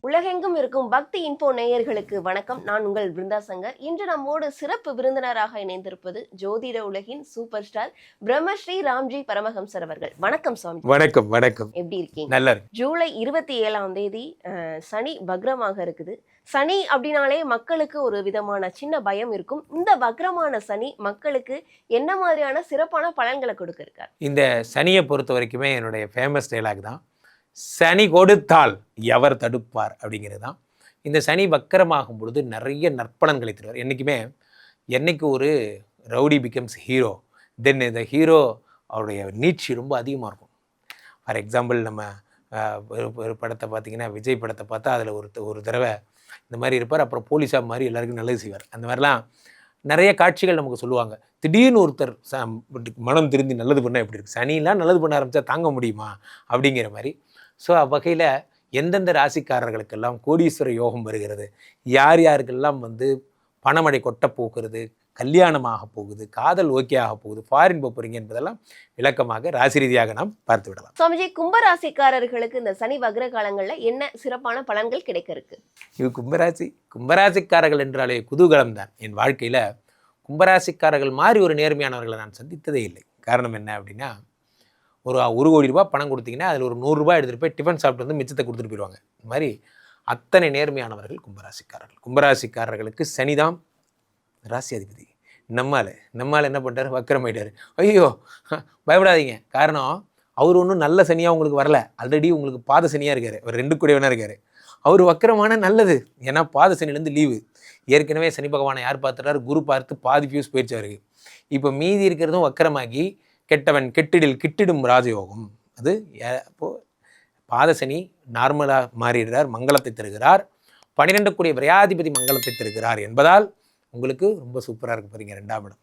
உலகெங்கும் இருக்கும் பக்தி இன்போ நேயர்களுக்கு வணக்கம். நான் உங்கள் பிருந்தா சங்கர். இன்று நம்மோடு சிறப்பு விருந்தினராக இணைந்திருப்பது ஜோதிட உலகின் சூப்பர் ஸ்டார் பிரம்மஸ்ரீ ராம்ஜி பரமஹம்சர் அவர்கள். வணக்கம் சுவாமி. வணக்கம். வணக்கம். எப்படி இருக்கீங்க? நல்லா. ஜூலை 27 சனி வக்ரமாக இருக்குது. சனி அப்படின்னாலே மக்களுக்கு ஒரு விதமான சின்ன பயம் இருக்கும். இந்த வக்ரமான சனி மக்களுக்கு என்ன மாதிரியான சிறப்பான பலன்களை கொடுக்க இருக்கார்? இந்த சனியை பொறுத்த வரைக்குமே என்னுடைய ஃபேமஸ் டைலாக் தான், சனி கொடுத்தால் எவர் தடுப்பார் அப்படிங்கிறது தான். இந்த சனி வக்கரமாகும் பொழுது நிறைய நற்பலன்களை தருவார். என்னைக்கு ஒரு ரவுடி பிகம்ஸ் ஹீரோ, தென் இந்த ஹீரோ அவருடைய நீட்சி ரொம்ப அதிகமாக இருக்கும். ஃபார் எக்ஸாம்பிள் நம்ம ஒரு படத்தை பார்த்திங்கன்னா, விஜய் படத்தை பார்த்தா அதில் ஒரு தடவை இந்த மாதிரி இருப்பார். அப்புறம் போலீஸாக மாதிரி எல்லாருக்கும் நல்லது செய்வார். அந்த மாதிரிலாம் நிறைய காட்சிகள் நமக்கு சொல்லுவாங்க. திடீர்னு ஒருத்தர் மனம் திருந்தி நல்லது பண்ணால் எப்படி இருக்குது, சனிலாம் நல்லது பண்ண ஆரம்பித்தா தாங்க முடியுமா அப்படிங்கிற மாதிரி. ஸோ அவ்வகையில் எந்தெந்த ராசிக்காரர்களுக்கெல்லாம் கோடீஸ்வர யோகம் வருகிறது, யார் யாருக்கெல்லாம் பணமழை கொட்ட போகிறது, கல்யாணமாக போகுது, காதல் ஓகே ஆக போகுது, ஃபாரின் போகிறீங்க என்பதெல்லாம் விளக்கமாக ராசி ரீதியாக நாம் பார்த்து விடலாம். சுவாமிஜி, கும்பராசிக்காரர்களுக்கு இந்த சனி வக்ர காலங்களில் என்ன சிறப்பான பலன்கள் கிடைக்க இருக்கு? இது கும்பராசிக்காரர்கள் என்றாலே குதூகலம் தான். என் வாழ்க்கையில் கும்பராசிக்காரர்கள் மாதிரி ஒரு நேர்மையானவர்களை நான் சந்தித்ததே இல்லை. காரணம் என்ன அப்படின்னா, ஒரு 1 கோடி ரூபாய் பணம் கொடுத்தீங்கன்னா அதில் ஒரு 100 ரூபாய் எடுத்துகிட்டு போய் டிஃபன் சாப்பிட்டு மிச்சத்தை கொடுத்துட்டு போயிடுவாங்க. இந்த மாதிரி அத்தனை நேர்மையானவர்கள் கும்பராசிக்காரர்கள். கும்பராசிக்காரர்களுக்கு சனிதான் ராசி அதிபதி. நம்மால் என்ன பண்ணுறாரு, வக்கரமாயிட்டார். ஐயோ பயப்படாதீங்க. காரணம், அவர் ஒன்றும் நல்ல சனியாக உங்களுக்கு வரல, ஆல்ரெடி உங்களுக்கு பாத சனியாக இருக்கார். அவர் 2 கூடியவனாக இருக்கார். அவர் வக்கரமான நல்லது. ஏன்னா பாத சனிலேருந்து லீவு. ஏற்கனவே சனி பகவானை யார் பார்த்துறாரு, குரு பார்த்து பாதி ஃபியூஸ் போயிடுச்சு அவருக்கு. இப்போ மீதி இருக்கிறதும் வக்கரமாகி கெட்டவன் கிட்டிடும் ராஜயோகம். அது இப்போது பாதசனி நார்மலாக மாறிடுறார், மங்களத்தை தருகிறார். 12 கூடிய விரையாதிபதி மங்களத்தை தருகிறார் என்பதால் உங்களுக்கு ரொம்ப சூப்பராக இருக்க போகிறீங்க. 2ஆம் இடம்.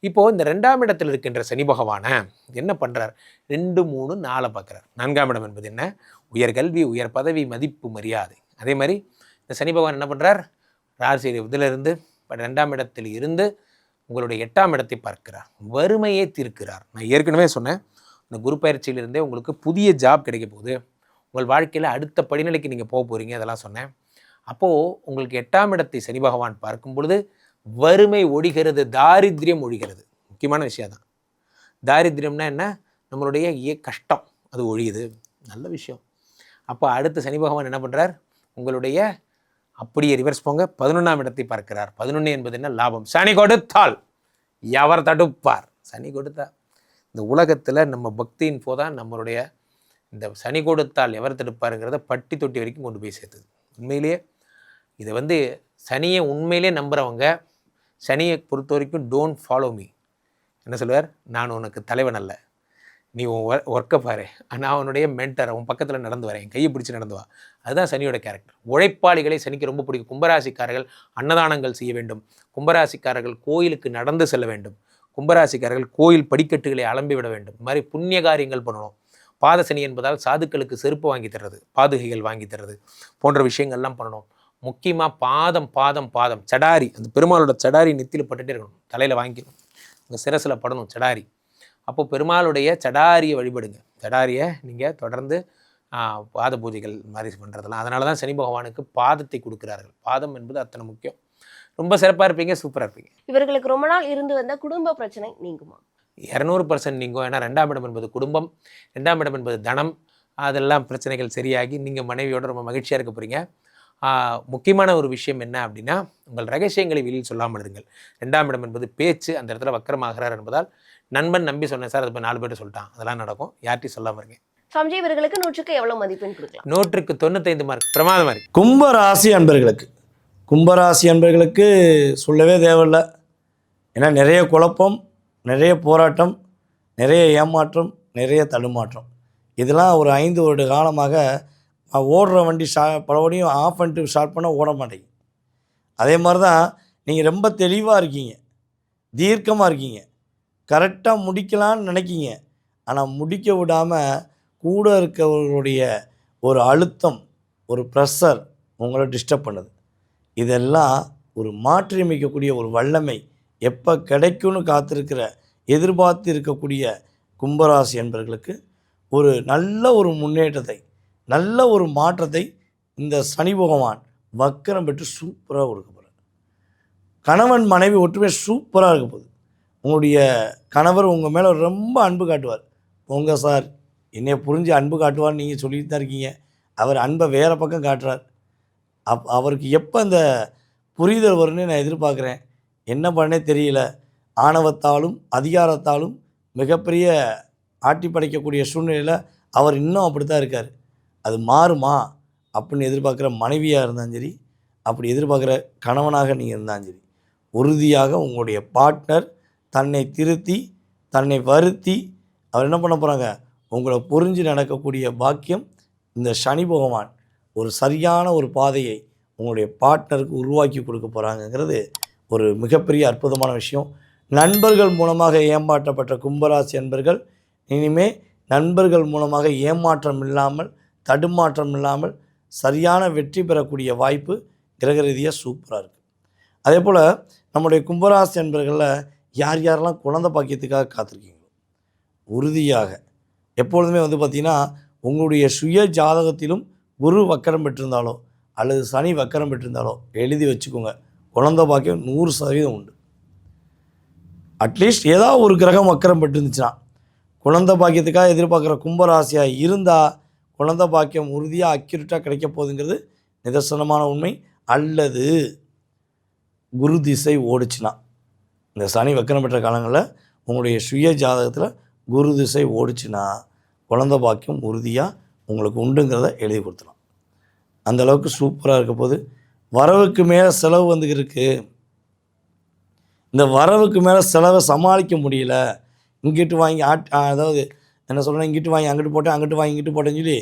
இப்போது இந்த 2ஆம் இடத்தில் இருக்கின்ற சனி பகவானை என்ன பண்ணுறார், 2, 3, 4 பார்க்குறார். 4ஆம் இடம் என்பது என்ன, உயர் கல்வி, உயர் பதவி, மதிப்பு, மரியாதை. அதே மாதிரி இந்த சனி பகவான் என்ன பண்ணுறார், ராசி இதிலிருந்து 2ஆம் இடத்தில் இருந்து உங்களுடைய 8ஆம் இடத்தை பார்க்கிறார், வறுமையை தீர்க்கிறார். நான் ஏற்கனவே சொன்னேன், இந்த குரு பயிற்சியிலிருந்தே உங்களுக்கு புதிய ஜாப் கிடைக்க போகுது, உங்கள் வாழ்க்கையில் அடுத்த படிநிலைக்கு நீங்கள் போக போகிறீங்க, அதெல்லாம் சொன்னேன். அப்போது உங்களுக்கு 8ஆம் இடத்தை சனி பகவான் பார்க்கும் பொழுது வறுமை ஒழிகிறது, தாரித்ரியம் ஒழிகிறது. முக்கியமான விஷயம் தான். தாரித்ரியம்னா என்ன, நம்மளுடைய கஷ்டம் அது ஒழியுது, நல்ல விஷயம். அப்போ அடுத்த சனி பகவான் என்ன பண்ணுறார், உங்களுடைய அப்படியே ரிவர்ஸ் போங்க, 11ஆம் இடத்தை பார்க்கிறார். 11 என்பது என்ன, லாபம். சனி கொடுத்தால் எவர் தடுப்பார். சனி கொடுத்தா இந்த உலகத்தில் நம்ம பக்தியின் போதான் நம்மளுடைய இந்த சனி கொடுத்தால் எவர் தடுப்பாருங்கிறத பட்டி தொட்டி வரைக்கும் கொண்டு போய் சேர்த்துது. உண்மையிலேயே இதை சனியை உண்மையிலே நம்புகிறவங்க, சனியை பொறுத்த வரைக்கும் டோன்ட் ஃபாலோ மீ. என்ன சொல்லுவார், நான் உனக்கு தலைவன் அல்ல, நீ உன் ஒர்க்கை பாரு, நான் அவனுடைய மென்டர், அவன் பக்கத்தில் நடந்து வரேன், என் கையை பிடிச்சி நடந்து வா. அதுதான் சனியோட கேரக்டர். உழைப்பாளிகளை சனிக்கு ரொம்ப பிடிக்கும். கும்பராசிக்காரர்கள் அன்னதானங்கள் செய்ய வேண்டும், கும்பராசிக்காரர்கள் கோயிலுக்கு நடந்து செல்ல வேண்டும், கும்பராசிக்காரர்கள் கோயில் படிக்கட்டுகளை அலம்பி விட வேண்டும். இந்த மாதிரி புண்ணிய காரியங்கள் பண்ணணும். பாதசனி என்பதால் சாதுக்களுக்கு செருப்பு வாங்கி தர்றது, பாதுகைகள் வாங்கி தர்றது போன்ற விஷயங்கள்லாம் பண்ணணும். முக்கியமாக பாதம் சடாரி, அந்த பெருமாளோட சடாரி நெத்தியில் பட்டுகிட்டே இருக்கணும், தலையில் வாங்கிக்கணும், உங்கள் சிரசில் படணும் சடாரி. அப்போது பெருமாளுடைய சடாரியை வழிபடுங்க. சடாரியை நீங்கள் தொடர்ந்து பாத பூஜைகள் மாதிரி பண்ணுறதெல்லாம். அதனால தான் சனி பகவானுக்கு பாதத்தை கொடுக்குறார்கள். பாதம் என்பது அத்தனை முக்கியம். ரொம்ப சிறப்பாக இருப்பீங்க, சூப்பராக இருப்பீங்க. இவர்களுக்கு ரொம்ப நாள் இருந்து வந்த குடும்ப பிரச்சனை நீங்குமா? 200% நீங்கும். ஏன்னா 2ஆம் இடம் என்பது குடும்பம், 2ஆம் இடம் என்பது தனம். அதெல்லாம் பிரச்சனைகள் சரியாகி நீங்கள் மனைவியோடு ரொம்ப மகிழ்ச்சியாக இருக்க போகிறீங்க. முக்கியமான ஒரு விஷயம் என்ன அப்படின்னா, உங்கள் ரகசியங்களை வெளியில் சொல்லாமல் இருங்கள். 2ஆம் இடம் என்பது பேச்சு, அந்த இடத்துல வக்கரமாகிறார் என்பதால் நண்பன் நம்பி சொன்னேன் சார், அது போய் 4 பேர்ட்டு சொல்லிட்டான், அதெல்லாம் நடக்கும், யார்ட்டையும் சொல்லாமல் இருங்க. சாமிஜி, இவர்களுக்கு 100க்கு எவ்வளோ மதிப்பெண் கொடுக்கலாம்? 100க்கு 95 மார்க். பிரமாதமாக இருக்கு. கும்பராசி அன்பர்களுக்கு சொல்லவே தேவையில்லை. ஏன்னா நிறைய குழப்பம், நிறைய போராட்டம், நிறைய ஏமாற்றம், நிறைய தடுமாற்றம். இதெல்லாம் ஒரு 5 வருட காலமாக ஓடுற வண்டி பலபடியும் ஆஃப் பண்ணிட்டு ஸ்டார்ட் பண்ணால் ஓட மாட்டேங்க. அதே மாதிரி தான் நீங்கள் ரொம்ப தெளிவாக இருக்கீங்க, தீர்க்கமாக இருக்கீங்க, கரெக்டாக முடிக்கலான்னு நினைக்கிங்க. ஆனால் முடிக்க விடாமல் கூட இருக்கவர்களுடைய ஒரு அழுத்தம், ஒரு ப்ரெஷர் உங்களை டிஸ்டர்ப் பண்ணுது. இதெல்லாம் ஒரு மாற்றியமைக்கக்கூடிய ஒரு வல்லமை எப்போ கிடைக்கும்னு காத்திருக்கிற, எதிர்பார்த்து இருக்கக்கூடிய கும்பராசி என்பவர்களுக்கு ஒரு நல்ல ஒரு முன்னேற்றத்தை, நல்ல ஒரு மாற்றத்தை இந்த சனி பகவான் வக்கரம் பெற்று சூப்பராக கொடுக்க போகிறார். கணவன் மனைவி ஒற்றுமை சூப்பராக இருக்க போகுது. உங்களுடைய கணவர் உங்கள் மேலே ரொம்ப அன்பு காட்டுவார். உங்க சார் என்னை புரிஞ்சு அன்பு காட்டுவார்னு நீங்கள் சொல்லிட்டு தான் இருக்கீங்க. அவர் அன்பை வேறு பக்கம் காட்டுறார். அவருக்கு எப்போ அந்த புரிதல் வரும்னு நான் எதிர்பார்க்குறேன். என்ன பண்ணே தெரியல. ஆணவத்தாலும் அதிகாரத்தாலும் மிகப்பெரிய ஆட்டி படைக்கக்கூடிய சூழ்நிலையில் அவர் இன்னும் அப்படி தான் இருக்கார். அது மாறுமா அப்படின்னு எதிர்பார்க்குற மனைவியாக இருந்தாலும் சரி, அப்படி எதிர்பார்க்குற கணவனாக நீங்கள் இருந்தாலும் சரி, உறுதியாக உங்களுடைய பார்ட்னர் தன்னை திருத்தி தன்னை வருத்தி அவர் என்ன பண்ண போகிறாங்க, உங்களை புரிஞ்சு நடக்கக்கூடிய பாக்கியம் இந்த சனி பகவான் ஒரு சரியான ஒரு பாதையை உங்களுடைய பார்ட்னருக்கு உருவாக்கி கொடுக்க போகிறாங்கங்கிறது ஒரு மிகப்பெரிய அற்புதமான விஷயம். நண்பர்கள் மூலமாக ஏமாற்றப்பட்ட கும்பராசி அன்பர்கள் இனிமேல் நண்பர்கள் மூலமாக ஏமாற்றம் இல்லாமல் தடுமாற்றம் இல்லாமல் சரியான வெற்றி பெறக்கூடிய வாய்ப்பு கிரக ரீதியாக சூப்பராக இருக்குது. அதே போல் நம்முடைய கும்பராசி அன்பர்களில் யார் யாரெல்லாம் குழந்தை பாக்கியத்துக்காக காத்திருக்கீங்களோ உறுதியாக எப்பொழுதுமே பார்த்திங்கன்னா உங்களுடைய சுய ஜாதகத்திலும் குரு வக்கரம் பெற்றிருந்தாலோ அல்லது சனி வக்கரம் பெற்றிருந்தாலோ எழுதி வச்சுக்கோங்க, குழந்தை பாக்கியம் 100% உண்டு. அட்லீஸ்ட் ஏதாவது ஒரு கிரகம் வக்கரம் பெற்றிருந்துச்சுன்னா குழந்தை பாக்கியத்துக்காக எதிர்பார்க்குற கும்பராசியாக இருந்தால் குழந்தை பாக்கியம் உறுதியாக அக்யூரேட்டாக கிடைக்க போகுதுங்கிறது நிதர்சனமான உண்மை. அல்லது குரு திசை ஓடிச்சுன்னா, இந்த சனி வக்கரம் பெற்ற காலங்களில் உங்களுடைய சுய ஜாதகத்தில் குரு திசை ஓடிச்சுன்னா குழந்தை பாக்கியம் உறுதியாக உங்களுக்கு உண்டுங்கிறத எழுதி கொடுத்துலாம். அந்தளவுக்கு சூப்பராக இருக்க போது. வரவுக்கு மேலே செலவு வந்துருக்கு. இந்த வரவுக்கு மேலே செலவை சமாளிக்க முடியல. இங்கிட்டு வாங்கி அதாவது என்ன சொல்கிறேன், இங்கிட்டு வாங்கி அங்கிட்டு போட்டேன், அங்கிட்டு வாங்கி இங்கிட்டு போட்டேன்னு சொல்லி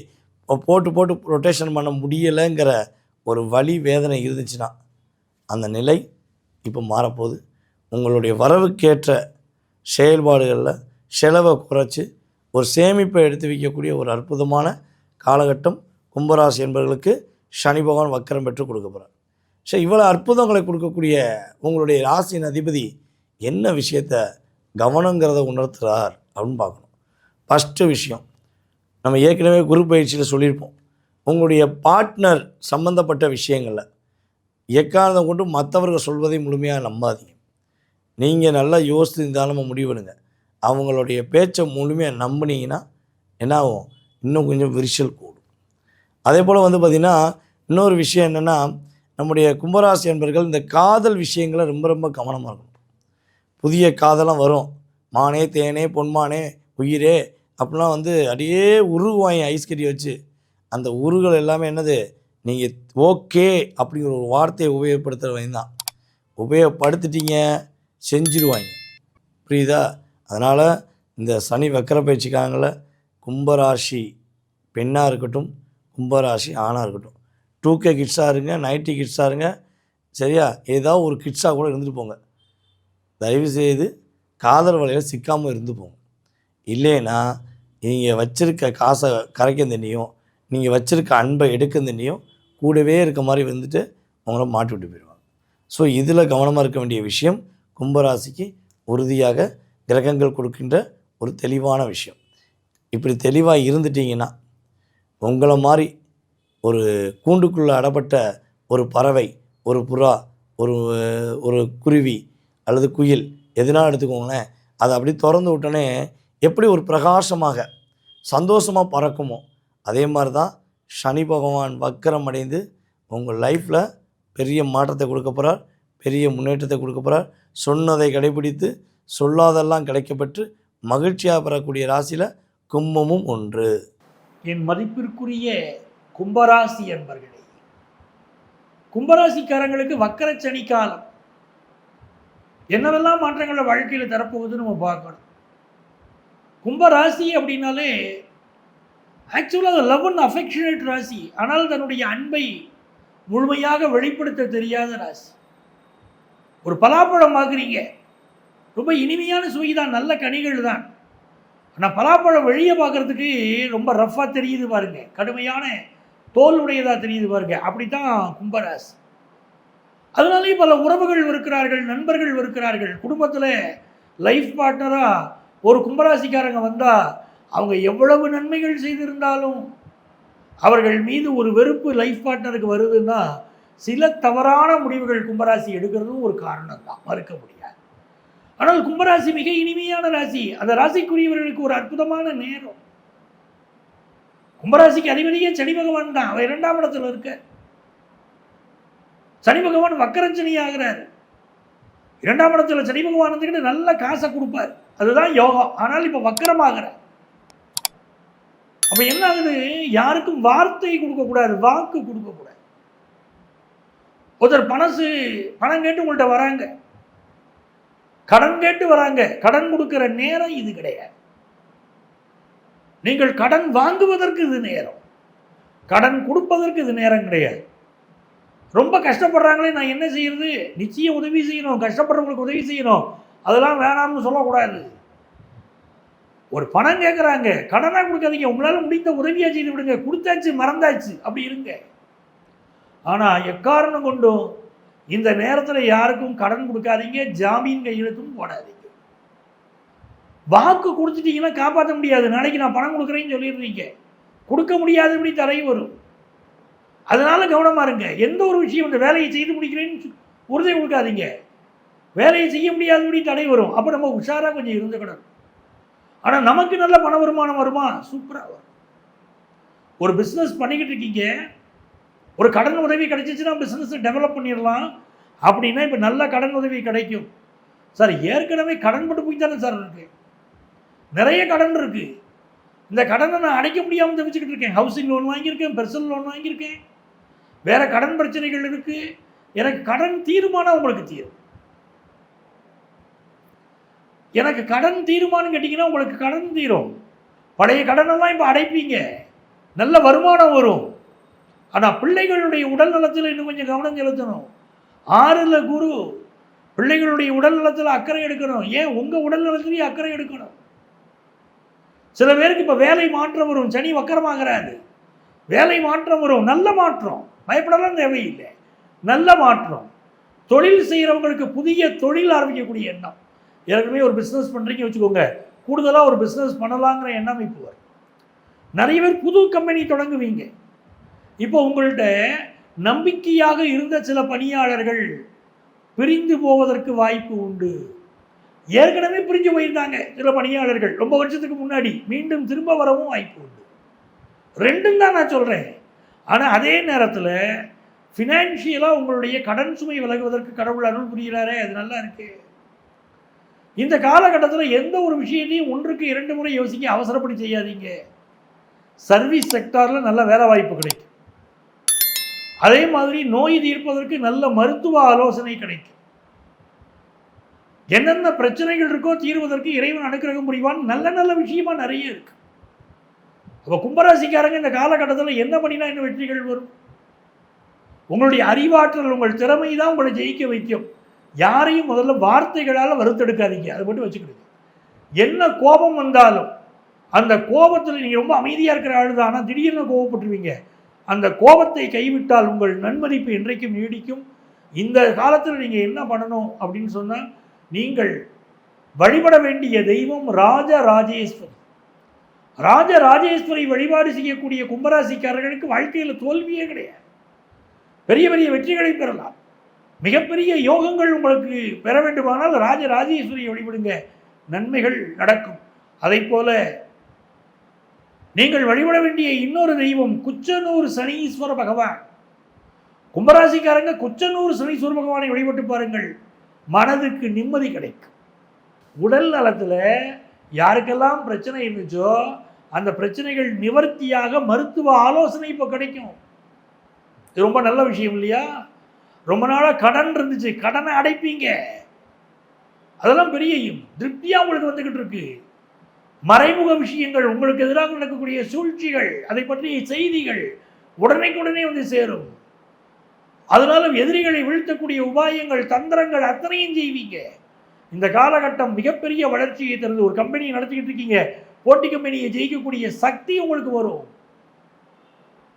போட்டு ரொட்டேஷன் பண்ண முடியலைங்கிற ஒரு வலி வேதனை இருந்துச்சுன்னா அந்த நிலை இப்போ மாறப்போகுது. உங்களுடைய வரவுக்கேற்ற செயல்பாடுகளில் செலவை குறைச்சி ஒரு சேமிப்பை எடுத்து வைக்கக்கூடிய ஒரு அற்புதமான காலகட்டம் கும்பராசி என்பவர்களுக்கு சனி பகவான் வக்கரம் பெற்று கொடுக்க போகிறார். சரி, இவ்வளோ அற்புதங்களை கொடுக்கக்கூடிய உங்களுடைய ராசியின் அதிபதி என்ன விஷயத்தை கவனங்கிறத உணர்த்துறார் அப்படின்னு பார்க்கணும். ஃபஸ்ட்டு விஷயம், நம்ம ஏற்கனவே குரு பயிற்சியில் சொல்லியிருப்போம், உங்களுடைய பார்ட்னர் சம்மந்தப்பட்ட விஷயங்களில் எக்காரணம் கொண்டு மற்றவர்கள் சொல்வதை முழுமையாக நம்பாதீங்க. நீங்கள் நல்லா யோசித்து நிதானமாக முடிவெடுங்க. அவங்களுடைய பேச்சை முழுமையாக நம்பினீங்கன்னா என்ன ஆகும், இன்னும் கொஞ்சம் விரிசல் கூடும். அதே போல் பார்த்திங்கன்னா இன்னொரு விஷயம் என்னென்னா, நம்முடைய கும்பராசி என்பர்கள் இந்த காதல் விஷயங்களை ரொம்ப ரொம்ப கவனமாக இருக்கணும். புதிய காதலாம் வரும், மானே தேனே பொன்மானே உயிரே அப்படிலாம் அப்படியே உருகுவாங்க ஐஸ் கட்டி வச்சு. அந்த உருகள் எல்லாமே என்னது, நீங்கள் ஓகே அப்படிங்கிற ஒரு வார்த்தையை உபயோகப்படுத்துகிறவங்க தான். உபயோகப்படுத்திட்டீங்க செஞ்சிருவாங்க, புரியுதா? அதனால் இந்த சனி வக்கர பயிற்சிக்காங்கள கும்பராசி பெண்ணாக இருக்கட்டும், கும்பராசி ஆணாக இருக்கட்டும், 2K கிட்ஸாக இருங்க, 90 கிட்ஸாக இருங்க, சரியா, ஏதாவது ஒரு கிட்ஸாக கூட இருந்துட்டு போங்க. தயவுசெய்து காதல் வலையில் சிக்காமல் இருந்து போங்க. இல்லைன்னா நீங்கள் வச்சுருக்க காசை கரைக்க தண்ணியும் நீங்கள் வச்சுருக்க அன்பை எடுக்க தண்ணியும் கூடவே இருக்க மாதிரி அவங்கள மாட்டி விட்டு போயிடுவாங்க. ஸோ இதில் கவனமாக இருக்க வேண்டிய விஷயம் கும்பராசிக்கு உறுதியாக கிரகங்கள் கொடுக்கின்ற ஒரு தெளிவான விஷயம். இப்படி தெளிவாக இருந்துட்டிங்கன்னா உங்களை மாதிரி ஒரு கூண்டுக்குள்ளே அடப்பட்ட ஒரு பறவை, ஒரு புறா, ஒரு குருவி அல்லது குயில் எதுனாலும் எடுத்துக்கோங்களேன், அதை அப்படி திறந்து விட்டோன்னே எப்படி ஒரு பிரகாசமாக சந்தோஷமாக பறக்குமோ அதே மாதிரி தான் சனி பகவான் வக்கரம் அடைந்து உங்கள் லைஃப்பில் பெரிய மாற்றத்தை கொடுக்க போகிறார், பெரிய முன்னேற்றத்தை கொடுக்க போகிறார். சொன்னதை கடைபிடித்து சொல்லாதெல்லாம் கிடைக்கப்பெற்று மகிழ்ச்சியாக பெறக்கூடிய ராசியில் கும்பமும் ஒன்று. என் மதிப்பிற்குரிய கும்பராசி என்பர்களே, கும்பராசிக்காரங்களுக்கு வக்கர சனி காலம் என்னவெல்லாம் மாற்றங்களை வாழ்க்கையில் தரப்போகுதுன்னு நம்ம பார்க்கணும். கும்பராசி அப்படின்னாலே ஆக்சுவலாக லவ் அண்ட் அஃபெக்ஷனேட் ராசி. ஆனால் தன்னுடைய அன்பை முழுமையாக வெளிப்படுத்த தெரியாத ராசி. ஒரு பலாப்பழம் பார்க்குறீங்க, ரொம்ப இனிமையான சுவை தான், நல்ல கனிகள் தான். ஆனால் பலாப்பழம் வெளியே பார்க்குறதுக்கு ரொம்ப ரஃப்பாக தெரியுது பாருங்க, கடுமையான தோல் உடையதாக தெரியுது பாருங்க. அப்படி தான் கும்பராசி. அதனாலேயே பல உறவுகள் இருக்கிறார்கள், நண்பர்கள் இருக்கிறார்கள். குடும்பத்தில் லைஃப் பார்ட்னராக ஒரு கும்பராசிக்காரங்க வந்தால் அவங்க எவ்வளவு நன்மைகள் செய்திருந்தாலும் அவர்கள் மீது ஒரு வெறுப்பு லைஃப் பார்ட்னருக்கு வருதுன்னா சில தவறான முடிவுகள் கும்பராசி எடுக்கிறதும் ஒரு காரணம் தான், மறுக்க முடியாது. ஆனால் கும்பராசி மிக இனிமையான ராசி. அந்த ராசிக்குரியவர்களுக்கு ஒரு அற்புதமான நேரம். கும்பராசிக்கு அதிபதியே சனி பகவான் தான். அவர் 2ஆம் இடத்துல இருக்க. சனி பகவான் வக்கரச்சனி ஆகிறார். 2ஆம் இடத்துல சனி பகவான் வந்துக்கிட்டு நல்ல காசை கொடுப்பார், அதுதான் யோகம். ஆனால் இப்போ வக்கரமாகிறார். அப்ப என்ன ஆகுது, யாருக்கும் வார்த்தை கொடுக்கக்கூடாது, வாக்கு கொடுக்கக்கூடாது. ஒருத்தர் பணம் கேட்டு உங்கள்கிட்ட வராங்க, கடன் கேட்டு வராங்க, கடன் கொடுக்கிற நேரம் இது கிடையாது. நீங்கள் கடன் வாங்குவதற்கு இது நேரம், கடன் கொடுப்பதற்கு இது நேரம் கிடையாது. ரொம்ப கஷ்டப்படுறாங்களே, நான் என்ன செய்யறது? நிச்சயம் உதவி செய்யணும், கஷ்டப்படுறவங்களுக்கு உதவி செய்யணும், அதெல்லாம் வேணாம்னு சொல்லக்கூடாது. ஒரு பணம் கேட்குறாங்க, கடனாக கொடுக்காதீங்க, உங்களால் முடிந்த உதவியாக செய்து விடுங்க, கொடுத்தாச்சு மறந்தாச்சு அப்படி இருங்க. ஆனால் எக்காரணம் கொண்டும் இந்த நேரத்தில் யாருக்கும் கடன் கொடுக்காதீங்க, ஜாமீன் கையெழுத்தும் போடாதீங்க. வாக்கு கொடுத்துட்டீங்கன்னா காப்பாற்ற முடியாது. நாளைக்கு நான் பணம் கொடுக்குறேன்னு சொல்லிடுறீங்க, கொடுக்க முடியாது, இப்படி தடை வரும். அதனால கவனமாக இருங்க. எந்த ஒரு விஷயம் இந்த வேலையை செய்து முடிக்கிறேன்னு உறுதி கொடுக்காதீங்க, வேலையை செய்ய முடியாதபடி தடை வரும். அப்போ நம்ம உஷாராக கொஞ்சம் இருந்துக்கணும். ஆனால் நமக்கு நல்ல பண வருமானம் வருமா? சூப்பராக வரும். ஒரு பிஸ்னஸ் பண்ணிக்கிட்டு இருக்கீங்க, ஒரு கடன் உதவி கிடைச்சிச்சுன்னா பிஸ்னஸை டெவலப் பண்ணிடலாம் அப்படின்னா இப்போ நல்ல கடன் உதவி கிடைக்கும். சார் ஏற்கனவே கடன் பட்டு போய் தானே சார் இருக்கு, நிறைய கடன் இருக்குது, இந்த கடனை நான் அடைக்க முடியாமல் தவிச்சுக்கிட்டு இருக்கேன். ஹவுசிங் லோன் வாங்கியிருக்கேன், பர்சனல் லோன் வாங்கியிருக்கேன், வேறு கடன் பிரச்சனைகள் இருக்குது, எனக்கு கடன் தீருமானம் உங்களுக்கு தீரும். எனக்கு கடன் தீருமானம் கேட்டிங்கன்னா உங்களுக்கு கடன் தீரும். பழைய கடனெல்லாம் இப்போ அடைப்பீங்க, நல்ல வருமானம் வரும். ஆனால் பிள்ளைகளுடைய உடல் நலத்தில் இன்னும் கொஞ்சம் கவனம் செலுத்தணும். 6ல் குரு, பிள்ளைகளுடைய உடல் நலத்தில் அக்கறை எடுக்கணும். ஏன் உங்கள் உடல் நலத்திலேயே அக்கறை எடுக்கணும். சில பேருக்கு இப்போ வேலை மாற்றம் வரும், சனி வக்கரமாகிறாரு, வேலை மாற்றம் வரும், நல்ல மாற்றம், பயப்படலாம் தேவையில்லை, நல்ல மாற்றம். தொழில் செய்கிறவங்களுக்கு புதிய தொழில் ஆரம்பிக்கக்கூடிய எண்ணம். ஏற்கனவே ஒரு பிஸ்னஸ் பண்ணுறீங்க வச்சுக்கோங்க, கூடுதலாக ஒரு பிஸ்னஸ் பண்ணலாங்கிற எண்ணம் இப்போ வரும். நிறைய பேர் புது கம்பெனி தொடங்குவீங்க. இப்போ உங்கள்கிட்ட நம்பிக்கையாக இருந்த சில பணியாளர்கள் பிரிந்து போவதற்கு வாய்ப்பு உண்டு. ஏற்கனவே பிரிஞ்சு போயிருந்தாங்க சில பணியாளர்கள் ரொம்ப வருஷத்துக்கு முன்னாடி, மீண்டும் திரும்ப வரவும் வாய்ப்பு உண்டு. ரெண்டும் தான் நான் சொல்கிறேன். ஆனால் அதே நேரத்தில் ஃபினான்ஷியலாக உங்களுடைய கடன் சுமை விலகுவதற்கு கடவுள் அருள் புரிகிறாரே, அது நல்லா இருக்கு. இந்த காலகட்டத்தில் எந்த ஒரு விஷயத்தையும் 1க்கு 2 முறை யோசிக்க அவசரப்படி செய்யாதீங்க. சர்வீஸ் செக்டாரில் நல்ல வேலை வாய்ப்பு கிடைக்கும். அதே மாதிரி நோய் தீர்ப்பதற்கு நல்ல மருத்துவ ஆலோசனை கிடைக்கும். என்னென்ன பிரச்சனைகள் இருக்கோ தீர்வதற்கு இறைவன் அனுக்கிரகம் புரிவான். நல்ல நல்ல விஷயமா நிறைய இருக்கு. அப்போ கும்பராசிக்காரங்க இந்த காலகட்டத்தில் என்ன பண்ணினா என்ன வெற்றிகள் வரும்? உங்களுடைய அறிவாற்றல், உங்கள் திறமை தான் உங்களை ஜெயிக்க வைக்கும். யாரையும் முதல்ல வார்த்தைகளால் வருத்தெடுக்காதீங்க, அதை மட்டும் வச்சுக்கிடுங்க. என்ன கோபம் வந்தாலும் அந்த கோபத்தில் நீங்கள் ரொம்ப அமைதியாக இருக்கிற ஆள் தான், ஆனால் திடீர்னு கோபப்பட்டுருவீங்க. அந்த கோபத்தை கைவிட்டால் உங்கள் நன்மதிப்பு என்றைக்கும் நீடிக்கும். இந்த காலத்தில் நீங்கள் என்ன பண்ணணும் அப்படின்னு சொன்னால், நீங்கள் வழிபட வேண்டிய தெய்வம் ராஜராஜேஸ்வரி. ராஜராஜேஸ்வரி வழிபாடு செய்யக்கூடிய கும்பராசிக்காரர்களுக்கு வாழ்க்கையில் தோல்வியே கிடையாது. பெரிய பெரிய வெற்றிகளை பெறலாம். மிகப்பெரிய யோகங்கள் உங்களுக்கு பெற வேண்டுமானால் ராஜராஜேஸ்வரியை வழிபடுங்க, நன்மைகள் நடக்கும். அதை போல நீங்கள் வழிபட வேண்டிய இன்னொரு தெய்வம் குச்சனூர் சனீஸ்வர பகவான். கும்பராசிக்காரங்க குச்சனூர் சனீஸ்வர பகவானை வழிபட்டு பாருங்கள், மனதுக்கு நிம்மதி கிடைக்கும். உடல் நலத்தில் யாருக்கெல்லாம் பிரச்சனை இருந்துச்சோ அந்த பிரச்சனைகள் நிவர்த்தியாக மருத்துவ ஆலோசனை இப்போ கிடைக்கும். இது ரொம்ப நல்ல விஷயம் இல்லையா? ரொம்ப நாளாக கடன் இருந்துச்சு, கடனை அடைப்பீங்க. அதெல்லாம் பெரிய திருப்தியாக உங்களுக்கு வந்துக்கிட்டு இருக்கு. மறைமுக விஷயங்கள், உங்களுக்கு எதிராக நடக்கக்கூடிய சூழ்ச்சிகள், அதை பற்றிய செய்திகள் உடனே வந்து சேரும். அதனால எதிரிகளை வீழ்த்தக்கூடிய உபாயங்கள், தந்திரங்கள் அத்தனையும் செய்வீங்க. இந்த காலகட்டம் மிகப்பெரிய வளர்ச்சியை தருது. ஒரு கம்பெனியை நடத்திக்கிட்டு இருக்கீங்க, போட்டி கம்பெனியை ஜெயிக்கக்கூடிய சக்தி உங்களுக்கு வரும்.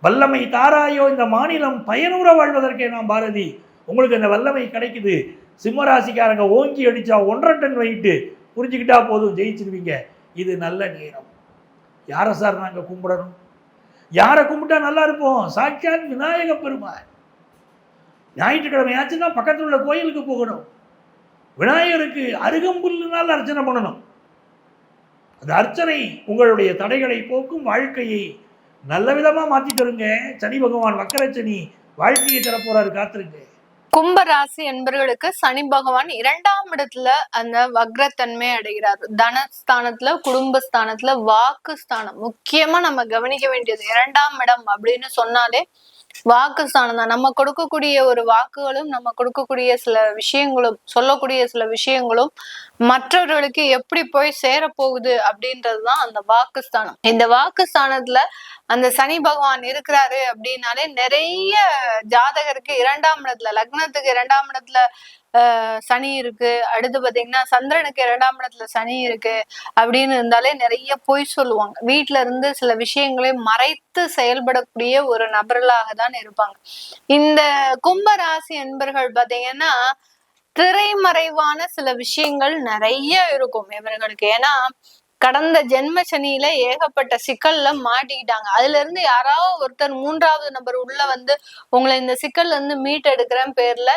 வல்லமை தாராயோ இந்த மாநிலம் பயனுற வாழ்வதற்கே நாம் பாரதி. உங்களுக்கு இந்த வல்லமை கிடைக்குது. சிம்மராசிக்காரங்க ஓங்கி அடித்தா 1.5 டன் வெயிட்டு புரிஞ்சுக்கிட்டா போதும், ஜெயிச்சிருவீங்க. இது நல்ல நேரம். யாரை சார் நாங்கள் கும்பிடணும்? யாரை கும்பிட்டா நல்லா இருப்போம்? சாட்சாத் விநாயக பெருமான். ஞாயிற்றுக்கிழமை ஆச்சுன்னா பக்கத்தில் உள்ள கோயிலுக்கு போகணும். விநாயகருக்கு அருகம்புல்லினால் அர்ச்சனை பண்ணணும். அந்த அர்ச்சனை உங்களுடைய தடைகளை போக்கும், வாழ்க்கையை நல்ல விதமாக மாற்றி தருங்க. சனி பகவான் வக்கரச்சனி வாழ்க்கையை தரப்போறாரு, காத்திருங்க. கும்பராசி என்பர்களுக்கு சனி பகவான் 2ஆம் இடத்துல அந்த வக்ரத்தன்மை அடைகிறார். தனஸ்தானத்துல, குடும்பஸ்தானத்துல, வாக்கு ஸ்தானம். முக்கியமா நம்ம கவனிக்க வேண்டியது 2ஆம் இடம் அப்படின்னு சொன்னாலே வாக்கு ஸ்தானம் தான். நம்ம கொடுக்கக்கூடிய ஒரு வாக்குகளும், நம்ம கொடுக்கக்கூடிய சில விஷயங்களும், சொல்லக்கூடிய சில விஷயங்களும் மற்றவர்களுக்கு எப்படி போய் சேரப்போகுது அப்படின்றதுதான் அந்த வாக்குஸ்தானம். இந்த வாக்குஸ்தானத்துல அந்த சனி பகவான் இருக்கிறாரு அப்படின்னாலே நிறைய ஜாதகருக்கு 2ஆம் இடத்துல, லக்னத்துக்கு 2ஆம் இடத்துல சனி இருக்கு, அடுத்து பாத்தீங்கன்னா சந்திரனுக்கு 2ஆம் இடத்துல சனி இருக்கு அப்படின்னு இருந்தாலே நிறைய பொய் சொல்லுவாங்க. வீட்டுல இருந்து சில விஷயங்களை மறைத்து செயல்படக்கூடிய ஒரு நபர்களாக தான் இருப்பாங்க. இந்த கும்பராசி என்பர்கள் பாத்தீங்கன்னா திரைமறைவான சில விஷயங்கள் நிறைய இருக்கும் இவர்களுக்கு. ஏன்னா கடந்த ஜென்ம சனியில ஏகப்பட்ட சிக்கல்ல மாட்டிக்கிட்டாங்க. அதுல இருந்து யாராவது ஒருத்தர் 3வது நபர் உள்ள வந்து உங்களை இந்த சிக்கல்ல இருந்து மீட்டெடுக்கிறேன் பேர்ல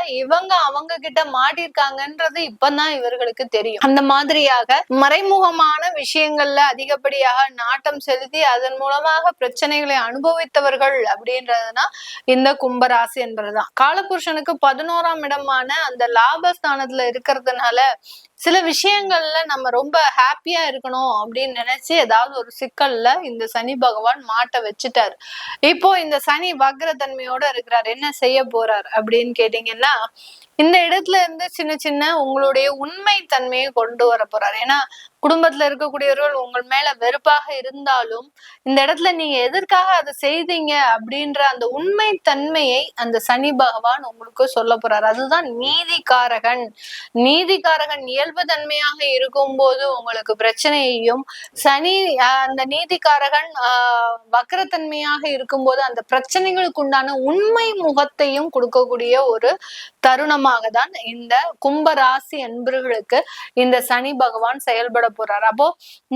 அவங்க கிட்ட மாட்டிருக்காங்கன்றது இப்பதான் இவர்களுக்கு தெரியும். அந்த மாதிரியாக மறைமுகமான விஷயங்கள்ல அதிகப்படியாக நாட்டம் செலுத்தி அதன் மூலமாக பிரச்சனைகளை அனுபவித்தவர்கள் அப்படின்றதுனா இந்த கும்பராசி என்பதுதான். காலபுருஷனுக்கு 11ஆம் இடமான அந்த லாபஸ்தானத்துல இருக்கிறதுனால சில விஷயங்கள்ல நம்ம ரொம்ப ஹாப்பியா இருக்கணும் அப்படின்னு நினைச்சு ஏதாவது ஒரு சிக்கல்ல இந்த சனி பகவான் மாட்ட வச்சுட்டாரு. இப்போ இந்த சனி வக்ரத்தன்மையோட இருக்கிறார். என்ன செய்ய போறார் அப்படின்னு கேட்டீங்கன்னா, இந்த இடத்துல இருந்து சின்ன சின்ன உங்களுடைய உண்மை தன்மையை கொண்டு வர போறாரு. ஏன்னா குடும்பத்துல இருக்கக்கூடியவர்கள் உங்கள் மேல வெறுப்பாக இருந்தாலும் இந்த இடத்துல நீங்க எதற்காக அதை செய்தீங்க அப்படின்ற அந்த உண்மை தன்மையை அந்த சனி பகவான் உங்களுக்கு சொல்ல போறாரு. அதுதான் நீதிகாரகன். நீதிகாரகன் இயல்பு தன்மையாக இருக்கும் போது உங்களுக்கு பிரச்சனையையும், சனி அந்த நீதிகாரகன் வக்ரத்தன்மையாக இருக்கும்போது அந்த பிரச்சனைகளுக்கு உண்டான உண்மை முகத்தையும் கொடுக்கக்கூடிய ஒரு தருணமாக தான் இந்த கும்பராசி அன்பர்களுக்கு இந்த சனி பகவான் செயல்பட போறார். அப்போ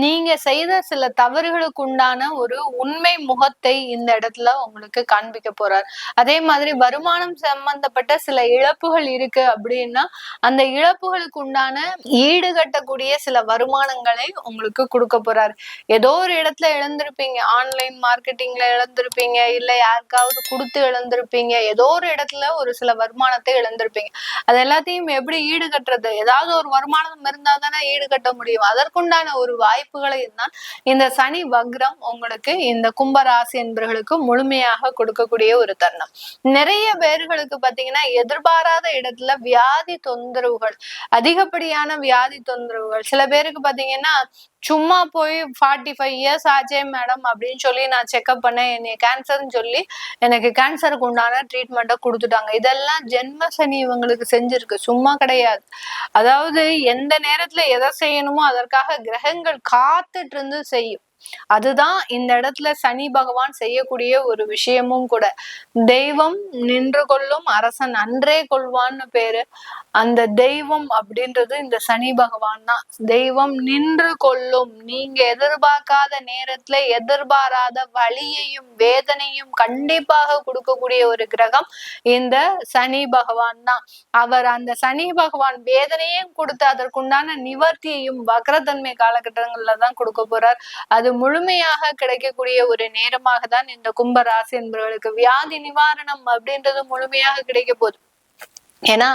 நீங்க செய்த சில தவறுகளுக்கு உண்டான ஒரு உண்மை முகத்தை இந்த இடத்துல உங்களுக்கு காண்பிக்க போறார். அதே மாதிரி வருமானம் சம்பந்தப்பட்ட சில இழப்புகள் இருக்கு அப்படின்னா அந்த இழப்புகளுக்கு உண்டான ஈடுகட்டக்கூடிய சில வருமானங்களை உங்களுக்கு கொடுக்க போறாரு. ஏதோ ஒரு இடத்துல இழந்திருப்பீங்க, ஆன்லைன் மார்க்கெட்டிங்ல இழந்திருப்பீங்க, இல்ல யாருக்காவது கொடுத்து இழந்திருப்பீங்க, ஏதோ ஒரு இடத்துல ஒரு சில வருமானத்தை இழந்திருப்பீங்க. அது எல்லாத்தையும் எப்படி ஈடுகட்டுறது? ஏதாவது ஒரு வருமானம் இருந்தா தானே ஈடுகட்ட முடியும். அதற்குண்டான ஒரு வாய்ப்புகளை தான் இந்த சனி வக்ரம் உங்களுக்கு இந்த கும்பராசி என்பவர்களுக்கு முழுமையாக கொடுக்கக்கூடிய ஒரு தருணம். நிறைய பேர்களுக்கு பாத்தீங்கன்னா எதிர்பாராத இடத்துல வியாதி தொந்தரவுகள், அதிகப்படியான வியாதி தொந்தரவுகள். சில பேருக்கு பாத்தீங்கன்னா சும்மா போய் 45 இயர்ஸ் ஆச்சே மேடம் அப்படின்னு சொல்லி நான் செக்அப் பண்ணேன், என்னை கேன்சர்ன்னு சொல்லி எனக்கு கேன்சருக்கு உண்டான ட்ரீட்மெண்ட்டை கொடுத்துட்டாங்க. இதெல்லாம் ஜென்ம சனி இவங்களுக்கு செஞ்சிருக்கு, சும்மா கிடையாது. அதாவது எந்த நேரத்துல எதை செய்யணுமோ அதற்காக கிரகங்கள் காத்துட்டு இருந்து செய்யும். அதுதான் இந்த இடத்துல சனி பகவான் செய்யக்கூடிய ஒரு விஷயமும் கூட. தெய்வம் நின்று கொள்ளும் அரசன் அன்றே கொள்வான்னு பேரு. அந்த தெய்வம் அப்படின்றது இந்த சனி பகவான் தான். தெய்வம் நின்று கொள்ளும். நீங்க எதிர்பார்க்காத நேரத்துல எதிர்பாராத வலியையும் வேதனையும் கண்டிப்பாக கொடுக்கக்கூடிய ஒரு கிரகம் இந்த சனி பகவான் தான். அவர் அந்த சனி பகவான் வேதனையும் கொடுத்து அதற்குண்டான நிவர்த்தியையும் வக்ரத்தன்மை காலகட்டங்கள்ல தான் கொடுக்க போறார். அது முழுமையாக கிடைக்கக்கூடிய ஒரு நேரமாக தான் இந்த கும்பராசி என்பவர்களுக்கு வியாதி நிவாரணம் அப்படின்றது முழுமையாக கிடைக்க போகுது. ஏன்னா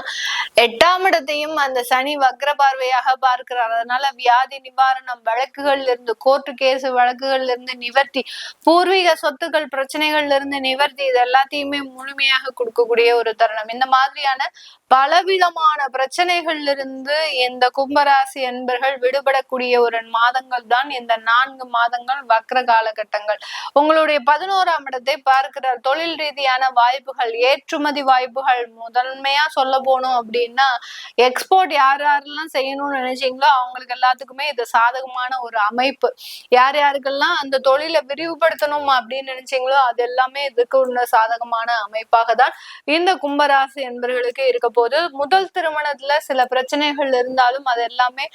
8ஆம் இடத்தையும் அந்த சனி வக்ர பார்வையாக பார்க்கிறார். அதனால வியாதி நிவாரணம், வழக்குகள்ல இருந்து, கோர்ட்டு கேஸ் வழக்குகள்ல இருந்து நிவர்த்தி, பூர்வீக சொத்துக்கள் பிரச்சனைகள்ல இருந்து நிவர்த்தி, இது எல்லாத்தையுமே முழுமையாக கொடுக்கக்கூடிய ஒரு தருணம். இந்த மாதிரியான பலவிதமான பிரச்சனைகள்ல இருந்து இந்த கும்பராசி என்பர்கள் விடுபடக்கூடிய ஒரு மாதங்கள் தான் இந்த 4 மாதங்கள் வக்ர காலகட்டங்கள். உங்களுடைய 11ஆம் இடத்தை பார்க்கிறார். தொழில் ரீதியான வாய்ப்புகள், ஏற்றுமதி வாய்ப்புகள், முதன்மையா சொல்ல போனோம் அப்படின்னா, எக்ஸ்போர்ட் யார் யாரெல்லாம் செய்யணும்னு நினைச்சீங்களோ அவங்களுக்கு எல்லாத்துக்குமே இது சாதகமான ஒரு அமைப்பு. யார் யாருக்கெல்லாம் அந்த தொழிலை விரிவுபடுத்தணும் அப்படின்னு நினைச்சீங்களோ அது எல்லாமே இதுக்கு உள்ள சாதகமான அமைப்பாக தான் இந்த கும்பராசி என்பவர்களுக்கு இருக்க போது. முதல் திருமணத்துல சில பிரச்சனைகள் இருந்தாலும் அது எல்லாமே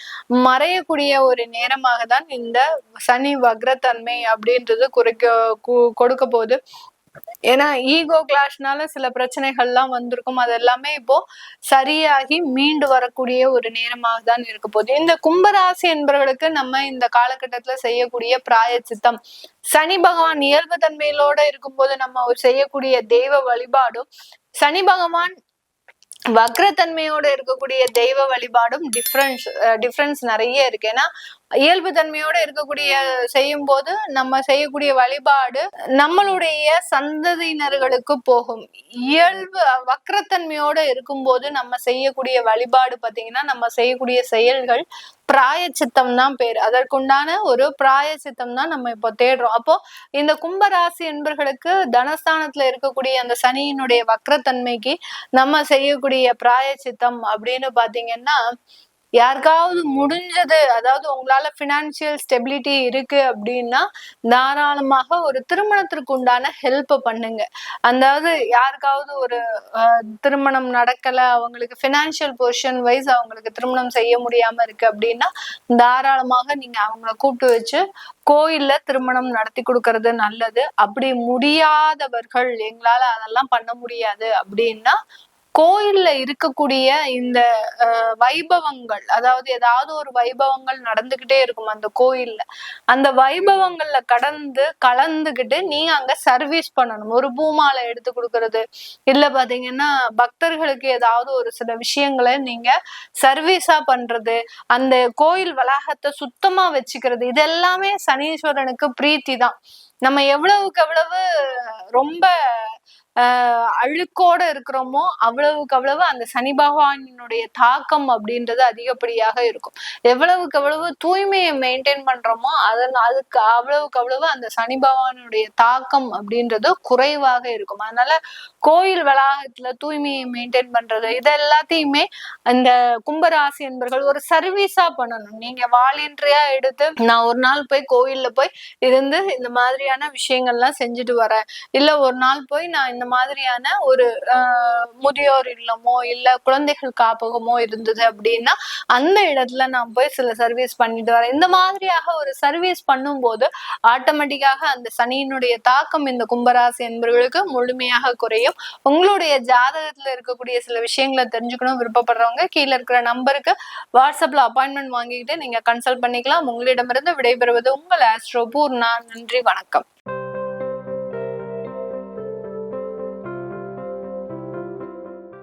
மறையக்கூடிய ஒரு நேரமாக தான் இந்த சனி வக்ரத்தன்மை அப்படின்றது கொடுக்க போகுது. ஏன்னா ஈகோ கிளாஷ்னால சில பிரச்சனைகள்லாம் வந்திருக்கும். அது எல்லாமே இப்போ சரியாகி மீண்டு வரக்கூடிய ஒரு நேரமாக தான் இருக்க போகுது. இந்த கும்பராசி என்பவர்களுக்கு நம்ம இந்த காலகட்டத்துல செய்யக்கூடிய பிராயச்சித்தம், சனி பகவான் இயல்பு தன்மையிலோட இருக்கும்போது நம்ம செய்யக்கூடிய தெய்வ வழிபாடும், சனி பகவான் வக்ரத்தன்மையோட இருக்கக்கூடிய தெய்வ வழிபாடும் டிஃப்ரென்ஸ் நிறைய இருக்கு. ஏன்னா இயல்பு தன்மையோட இருக்கக்கூடிய செய்யும் போது நம்ம செய்யக்கூடிய வழிபாடு நம்மளுடைய சந்ததியினர்களுக்கு போகும். இயல்பு வக்ரத்தன்மையோட இருக்கும்போது நம்ம செய்யக்கூடிய வழிபாடு பாத்தீங்கன்னா, நம்ம செய்யக்கூடிய செயல்கள் பிராயச்சித்தம் தான் பேர். அதற்குண்டான ஒரு பிராயச்சித்தம் தான் நம்ம இப்போ தேடுறோம். அப்போ இந்த கும்பராசி என்பர்களுக்கு தனஸ்தானத்துல இருக்கக்கூடிய அந்த சனியினுடைய வக்ரத்தன்மைக்கு நம்ம செய்யக்கூடிய பிராயச்சித்தம் அப்படின்னு பாத்தீங்கன்னா, யாருக்காவது முடிஞ்சது, அதாவது உங்களால பினான்சியல் ஸ்டெபிலிட்டி இருக்கு அப்படின்னா தாராளமாக ஒரு திருமணத்திற்கு உண்டான ஹெல்ப் பண்ணுங்க. அதாவது யாருக்காவது ஒரு திருமணம் நடக்கல, அவங்களுக்கு பினான்சியல் பொசிஷன் வைஸ் அவங்களுக்கு திருமணம் செய்ய முடியாம இருக்கு அப்படின்னா தாராளமாக நீங்க அவங்கள கூப்பிட்டு வச்சு கோயில்ல திருமணம் நடத்தி கொடுக்கறது நல்லது. அப்படி முடியாதவர்கள், எங்களால அதெல்லாம் பண்ண முடியாது அப்படின்னா கோயில்ல இருக்கக்கூடிய இந்த வைபவங்கள், அதாவது ஏதாவது ஒரு வைபவங்கள் நடந்துகிட்டே இருக்கும் அந்த கோயில்ல, அந்த வைபவங்கள்ல கலந்துகிட்டு நீங்க அங்க சர்வீஸ் பண்ணணும். ஒரு பூமாலை எடுத்து கொடுக்கறது, இல்ல பாத்தீங்கன்னா பக்தர்களுக்கு ஏதாவது ஒரு சில விஷயங்களை நீங்க சர்வீஸா பண்றது, அந்த கோயில் வளாகத்தை சுத்தமா வச்சுக்கிறது, இது எல்லாமே சனீஸ்வரனுக்கு பிரீத்தி தான். நம்ம எவ்வளவுக்கு எவ்வளவு ரொம்ப அழுக்கோட இருக்கிறோமோ அவ்வளவுக்கு அவ்வளவு அந்த சனி பகவானினுடைய தாக்கம் அப்படின்றது அதிகப்படியாக இருக்கும். எவ்வளவுக்கு எவ்வளவு தூய்மையை மெயின்டைன் பண்றோமோ அதுக்கு அவ்வளவுக்கு அவ்வளவு அந்த சனி பகவானுடைய தாக்கம் அப்படின்றது குறைவாக இருக்கும். அதனால கோயில் வளாகத்துல தூய்மையை மெயின்டைன் பண்றது, இது எல்லாத்தையுமே அந்த கும்பராசி என்பர்கள் ஒரு சர்வீஸா பண்ணணும். நீங்க வாலண்டரியா எடுத்து நான் ஒரு நாள் போய் கோயில்ல போய் இருந்து இந்த மாதிரியான விஷயங்கள்லாம் செஞ்சுட்டு வரேன், இல்ல ஒரு நாள் போய் நான் இந்த மாதிரியான ஒரு முதியோர் இல்லமோ இல்ல குழந்தைகள் காப்பகமோ இருந்தது அப்படின்னா அந்த இடத்துல நான் போய் சில சர்வீஸ் பண்ணிட்டு வரேன், இந்த மாதிரியாக ஒரு சர்வீஸ் பண்ணும்போது ஆட்டோமேட்டிக்காக அந்த சனியினுடைய தாக்கம் இந்த கும்பராசி என்பவர்களுக்கு முழுமையாக குறையும். உங்களுடைய ஜாதகத்துல இருக்கக்கூடிய சில விஷயங்களை தெரிஞ்சுக்கணும் விருப்பப்படுறவங்க கீழே இருக்கிற நம்பருக்கு வாட்ஸ்அப்ல அப்பாயின்மெண்ட் வாங்கிக்கிட்டு நீங்க கன்சல்ட் பண்ணிக்கலாம். உங்களிடமிருந்து விடைபெறுவது உங்கள் ஆஸ்ட்ரோ பூர்ணா. நன்றி, வணக்கம்.